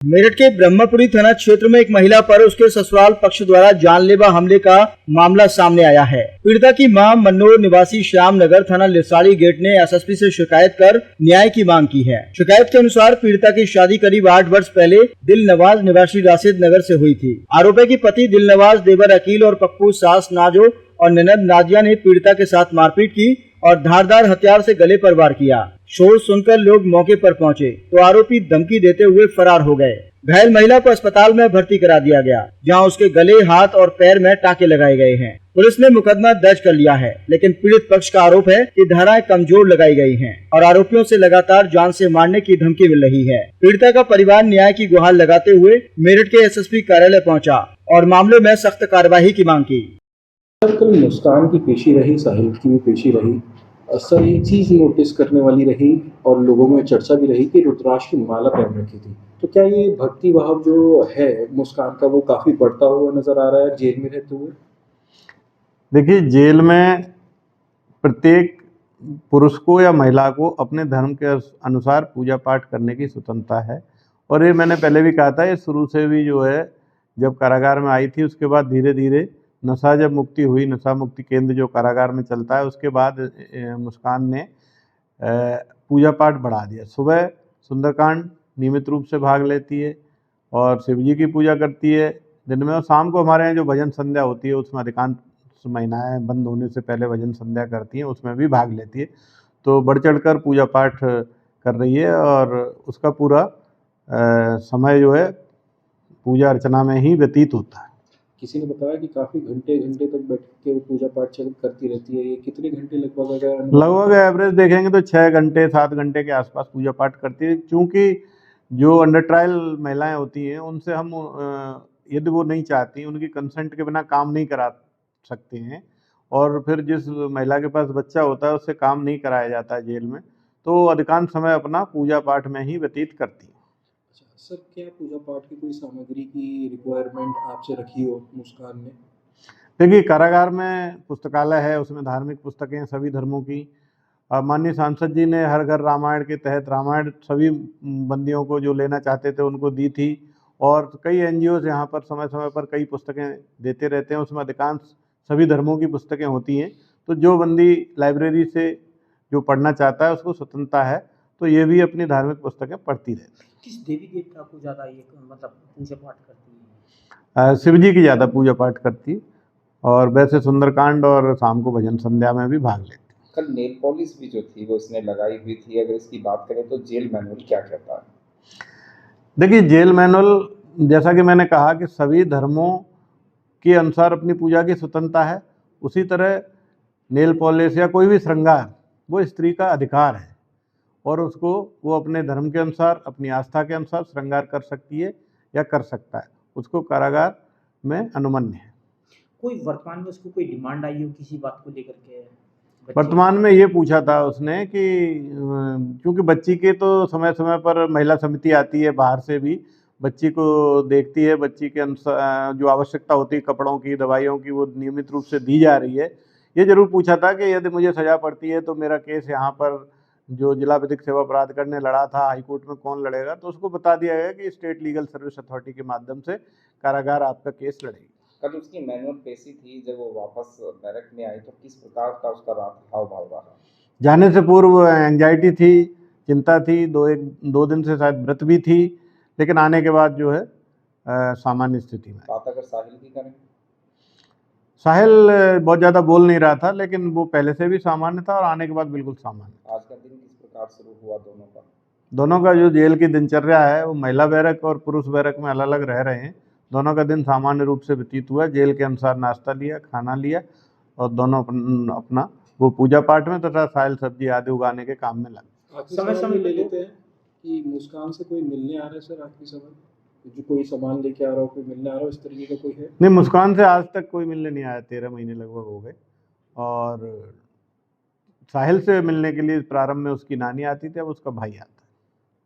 मेरठ के ब्रह्मपुरी थाना क्षेत्र में एक महिला पर उसके ससुराल पक्ष द्वारा जानलेवा हमले का मामला सामने आया है। पीड़िता की मां मनोर निवासी श्याम नगर थाना लिसाड़ी गेट ने एसएसपी से शिकायत कर न्याय की मांग की है। शिकायत के अनुसार पीड़िता की शादी करीब 8 वर्ष पहले दिलनवाज निवासी राशिद नगर से हुई थी। आरोप है कि पति दिलनवाज, देवर अकील और पप्पू सास नाजो और ननद नाजिया ने पीड़िता के साथ मारपीट की और धारदार हथियार से गले पर वार किया। शोर सुनकर लोग मौके पर पहुंचे तो आरोपी धमकी देते हुए फरार हो गए। घायल महिला को अस्पताल में भर्ती करा दिया गया, जहां उसके गले, हाथ और पैर में टाँके लगाए गए हैं। पुलिस ने मुकदमा दर्ज कर लिया है, लेकिन पीड़ित पक्ष का आरोप है कि धाराएं कमजोर लगाई गई हैं और आरोपियों से लगातार जान से मारने की धमकी मिल रही है। पीड़िता का परिवार न्याय की गुहार लगाते हुए मेरठ के एसएसपी कार्यालय पहुंचा और मामले में सख्त कार्यवाही की मांग की। कल मुस्कान की पेशी रही, साहिल की भी पेशी रही। सर, एक चीज़ नोटिस करने वाली रही और लोगों में चर्चा भी रही कि रुद्राक्ष की माला पहन रखी थी। तो क्या ये भक्ति भाव जो है मुस्कान का वो काफ़ी बढ़ता हुआ नज़र आ रहा है जेल में रहते हुए? देखिए, जेल में प्रत्येक पुरुष को या महिला को अपने धर्म के अनुसार पूजा पाठ करने की स्वतंत्रता है। और ये मैंने पहले भी कहा था, ये शुरू से भी जो है, जब कारागार में आई थी उसके बाद धीरे धीरे नशा जब मुक्ति हुई, नशा मुक्ति केंद्र जो कारागार में चलता है, उसके बाद मुस्कान ने पूजा पाठ बढ़ा दिया। सुबह सुंदरकांड नियमित रूप से भाग लेती है और शिव जी की पूजा करती है दिन में, और शाम को हमारे यहाँ जो भजन संध्या होती है उसमें अधिकांश महिलाएं बंद होने से पहले भजन संध्या करती हैं, उसमें भी भाग लेती है। तो बढ़ चढ़कर पूजा पाठ कर रही है और उसका पूरा समय जो है पूजा अर्चना में ही व्यतीत होता है। किसी ने बताया कि काफ़ी घंटे घंटे तक बैठ के वो पूजा पाठ करती रहती है। ये कितने घंटे लगभग एवरेज देखेंगे तो 6 घंटे 7 घंटे के आसपास पूजा पाठ करती है। क्योंकि जो अंडर ट्रायल महिलाएं होती हैं उनसे हम यदि वो नहीं चाहती, उनकी कंसेंट के बिना काम नहीं करा सकते हैं, और फिर जिस महिला के पास बच्चा होता है उससे काम नहीं कराया जाता है जेल में, तो अधिकांश समय अपना पूजा पाठ में ही व्यतीत करती है। सर, क्या पूजा पाठ की कोई सामग्री की रिक्वायरमेंट आपसे रखी हो मुस्कान ने? देखिए, कारागार में पुस्तकालय है, उसमें धार्मिक पुस्तकें सभी धर्मों की। माननीय सांसद जी ने हर घर रामायण के तहत रामायण सभी बंदियों को जो लेना चाहते थे उनको दी थी, और कई एनजीओ यहाँ पर समय समय पर कई पुस्तकें देते रहते हैं, उसमें अधिकांश सभी धर्मों की पुस्तकें होती हैं। तो जो बंदी लाइब्रेरी से जो पढ़ना चाहता है उसको स्वतंत्रता है, तो ये भी अपनी धार्मिक पुस्तकें पढ़ती रहती है। किस देवी देवता को ज़्यादा ये मतलब पूजा पाठ करती है? शिव जी की ज़्यादा पूजा पाठ करती है, और वैसे सुंदरकांड और शाम को भजन संध्या में भी भाग लेती है। कल नेल पॉलिश भी जो थी वो इसने लगाई हुई थी। अगर इसकी बात करें तो जेल मैनुअल क्या कहता है? देखिए, जेल मैनुअल जैसा कि मैंने कहा कि सभी धर्मों के अनुसार अपनी पूजा की स्वतंत्रता है, उसी तरह नेल पॉलिश या कोई भी श्रृंगार वो स्त्री का अधिकार है, और उसको वो अपने धर्म के अनुसार, अपनी आस्था के अनुसार श्रृंगार कर सकती है या कर सकता है, उसको कारागार में अनुमन्य है। कोई वर्तमान में उसको कोई डिमांड आई हो किसी बात को लेकर के? वर्तमान में ये पूछा था उसने कि क्योंकि बच्ची के तो समय समय पर महिला समिति आती है बाहर से भी, बच्ची को देखती है, बच्ची के अनुसार जो आवश्यकता होती है कपड़ों की, दवाइयों की, वो नियमित रूप से दी जा रही है। ये जरूर पूछा था कि यदि मुझे सजा पड़ती है तो मेरा केस यहाँ पर जो जिला विधिक सेवा प्राधिकरण ने लड़ा था हाईकोर्ट में कौन लड़ेगा, तो उसको बता दिया गया कि स्टेट लीगल सर्विस अथॉरिटी के माध्यम से कारागार आपका केस लड़ेगी। कल उसकी मैनुअल पेशी थी, जब वो वापस बैरक में आई तो किस प्रकार का उसका हाव भाव रहा? जाने से पूर्व एंजाइटी थी, चिंता थी, 2 दिन से शायद व्रत भी थी, लेकिन आने के बाद जो है सामान्य स्थिति में। बात अगर साहिल की करें, साहिल बहुत ज़्यादा बोल नहीं रहा था, लेकिन वो पहले से भी सामान्य था और आने के बाद बिल्कुल सामान्य। आज का दिन किस प्रकार शुरू हुआ दोनों का जो जेल की दिनचर्या है वो महिला बैरक और पुरुष बैरक में अलग अलग रह रहे हैं। दोनों का दिन सामान्य रूप से व्यतीत हुआ, जेल के अनुसार नाश्ता लिया, खाना लिया, और दोनों अपना वो पूजा पाठ में तथा साहिल सब्जी आदि उगाने के काम में लगे। समय ले लेते हैं कि मुस्कान से कोई मिलने आ रहा है सर आखिरी समय, जो कोई सामान लेके आ रहा हो, कोई मिलने आ रहा हो, इस तरीके का कोई है? नहीं, मुस्कान से आज तक कोई मिलने नहीं आया, 13 महीने लगभग हो गए। और साहिल से मिलने के लिए प्रारंभ में उसकी नानी आती थी, अब उसका भाई आता है।